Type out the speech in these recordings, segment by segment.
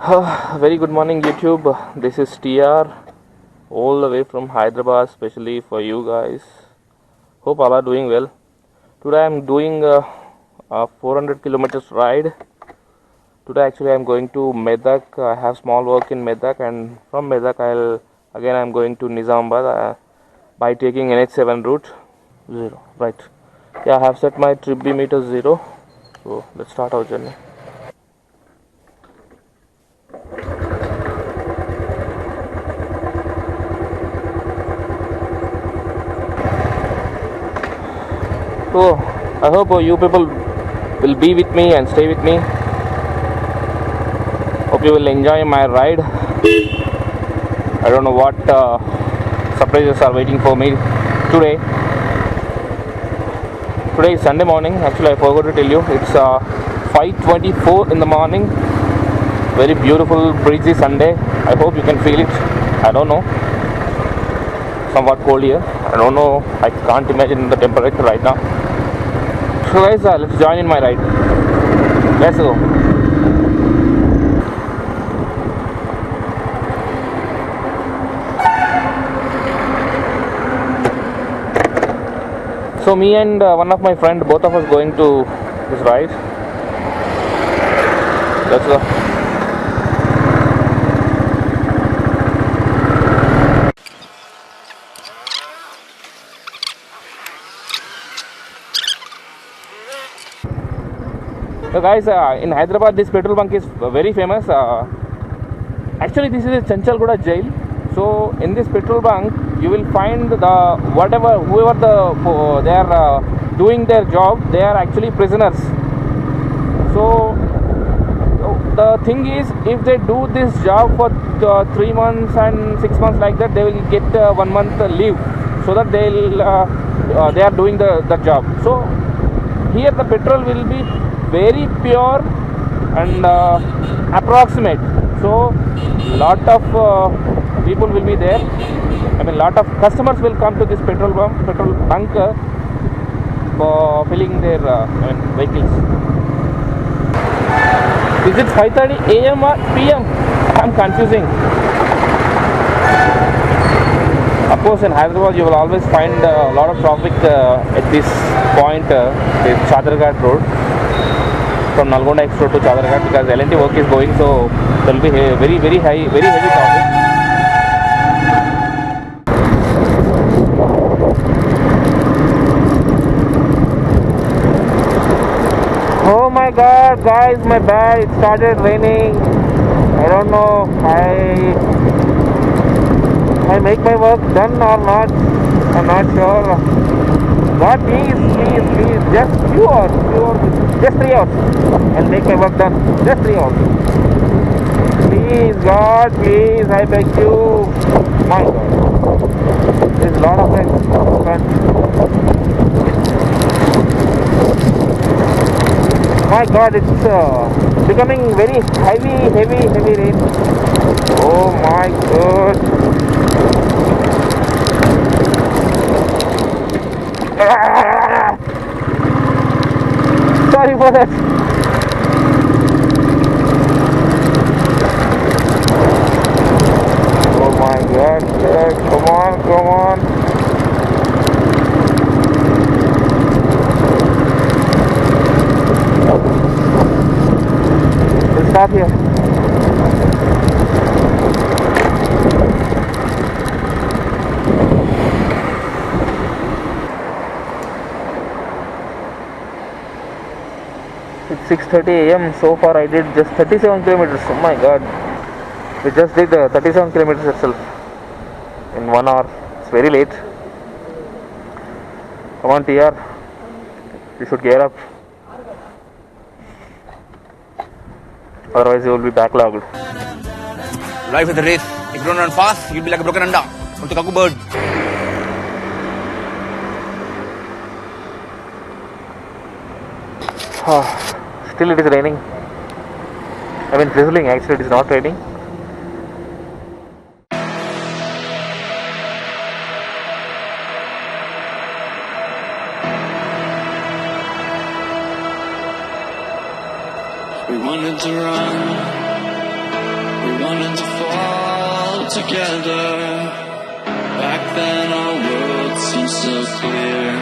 Very good morning, YouTube. This is TR, all the way from Hyderabad, especially for you guys. Hope all are doing well. Today I am doing a 400 kilometers ride. Today actually I am going to Medak. I have small work in Medak, and from Medak I am going to Nizamabad by taking NH7 route 0. Right. Yeah, I have set my trip B meter 0. So let's start our journey. So I hope you people will be with me and stay with me. Hope you will enjoy my ride. I don't know what surprises are waiting for me today. Today is Sunday morning. Actually, I forgot to tell you. It's 5:24 in the morning. Very beautiful, breezy Sunday. I hope you can feel it. I don't know. Somewhat cold here. I don't know. I can't imagine the temperature right now. So guys, let's join in my ride. Let's go. So me and one of my friend, both of us going to this ride. Let's go. So guys, in Hyderabad this petrol bunk is very famous. Actually this is a Chanchalgoda jail. So in this petrol bunk you will find whoever they are doing their job, they are actually prisoners. So the thing is, if they do this job for 3 months and 6 months like that, they will get 1 month leave, so that they are doing the job. So here the petrol will be very pure and approximate. So lot of people will be there. I mean, lot of customers will come to this petrol bunk for filling their vehicles. Is it 5:30 a.m. or p.m.? I'm confusing. Of course, in Hyderabad you will always find a lot of traffic at this point, the Chadarghat road, from Nalgonda X road to Chadarghat, because L&T work is going, so there will be very heavy traffic. Oh my god, guys, my bad, it started raining. I don't know, I make my work done or not, I'm not sure. God, please, just few hours, just 3 hours, I'll make my work done, just 3 hours. Please, God, please, I beg you. My God, there's a lot of rain. My God, it's becoming very heavy rain. Oh my God. Sorry for that. Oh my God, come on. We'll stop here. It's 6:30 a.m. So far I did just 37 kilometers. Oh my God. We just did 37 kilometers itself in 1 hour. It's very late. Come on, TR. You should gear up. Otherwise you will be backlogged. Life is a race. If you don't run fast, you'll be like a broken anda or the cuckoo bird. Still it is raining. I mean drizzling, actually it is not raining. We wanted to run we're running to fall together. Back then our world seemed so clear.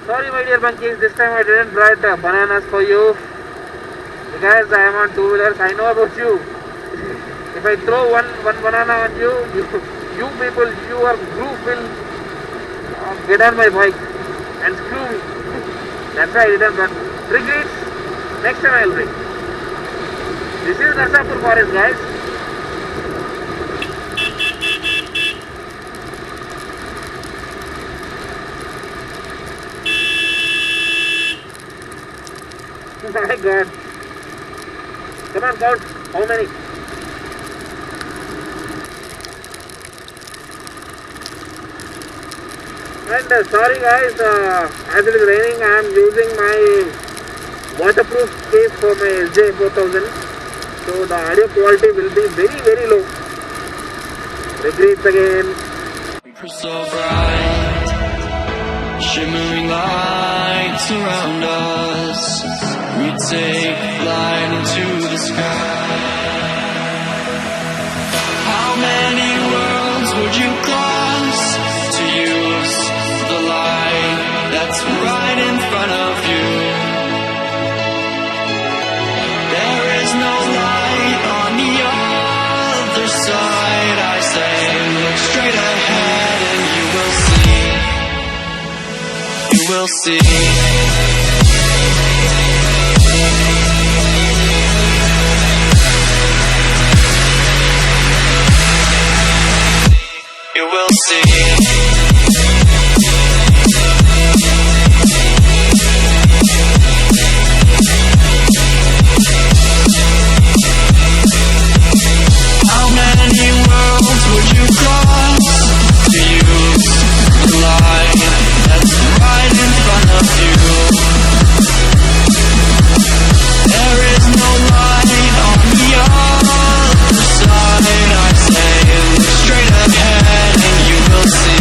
Sorry my dear monkeys, this time I didn't write bananas for you. Guys, I am on two-wheelers, I know about you. If I throw one banana on you, you people, your group will get on my bike and screw me. That's why I didn't run. Regrets, next time I will bring. This is Narsapur forest, guys. Oh my god. Come on, count. How many? And sorry guys, as it is raining, I am using my waterproof case for my SJ4000. So the audio quality will be very low. Regrets again. So bright, shimmering lights around us. We take flight into the sky. How many worlds would you cross to use the light that's right in front of you? There is no light on the other side. I say, look straight ahead and you will see. You will see. How many worlds would you cross to use the light that's right in front of you? There is no light on the other side. I say, look straight ahead and you will see.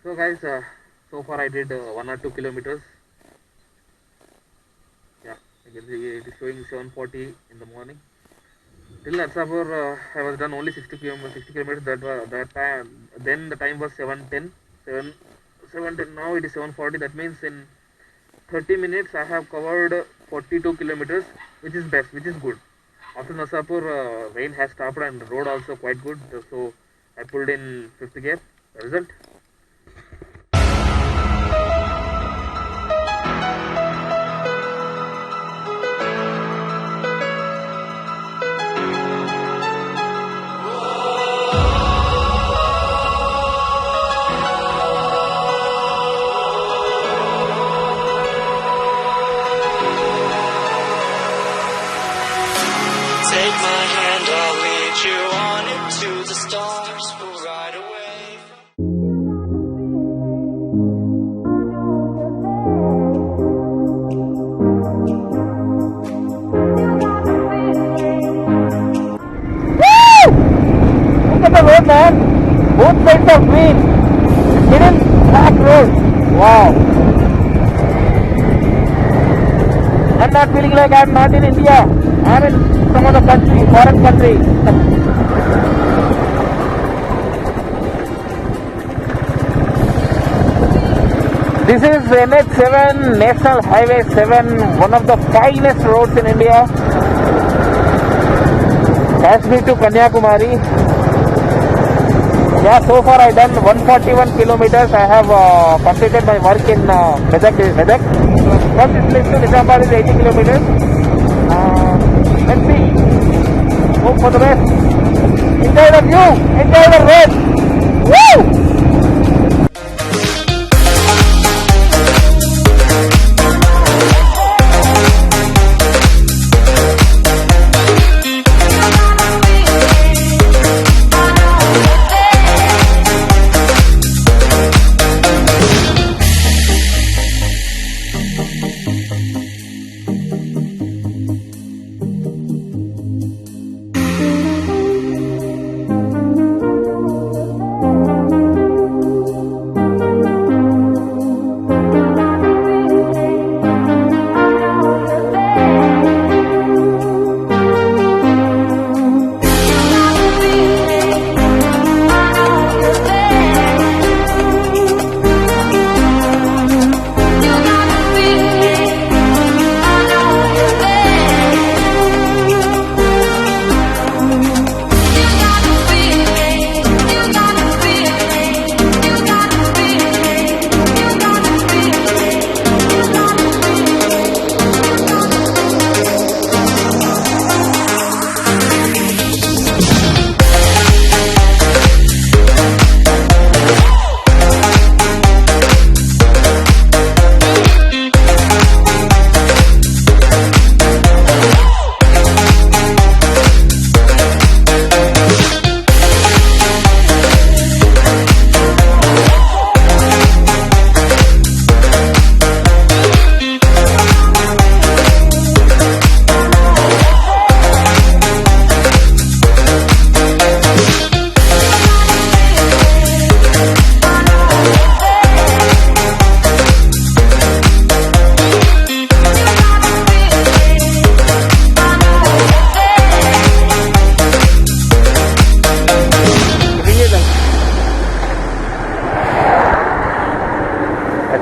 So guys, so far I did 1 or 2 kilometers. Yeah, you can see it is showing 7:40 in the morning. Till Narsapur, I was done only 60 kilometers. That time. Then the time was 7:10. 7:10. Now it is 7:40. That means in 30 minutes I have covered 42 kilometers, which is best, which is good. After Narsapur, rain has stopped and the road also quite good. So I pulled in 5th gear. The result. Take my hand, I'll lead you on into the stars. We'll ride away. Look at the road, man. Both sides are green. Hidden black road. Wow. I'm not feeling like I'm not in India. I'm in some other country, foreign country. This is NH7, National Highway 7, one of the finest roads in India. Kashmir to Kanyakumari. Yeah, so far I done 141 kilometers. I have completed my work in Medak. First it leads to Nizamabad is 80 kilometers. Let's see. Hope for the best. Enjoy the view. Enjoy the road. Woo!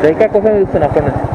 ఇంకా కోసం చూస్తున్నా అప్పటి నుంచి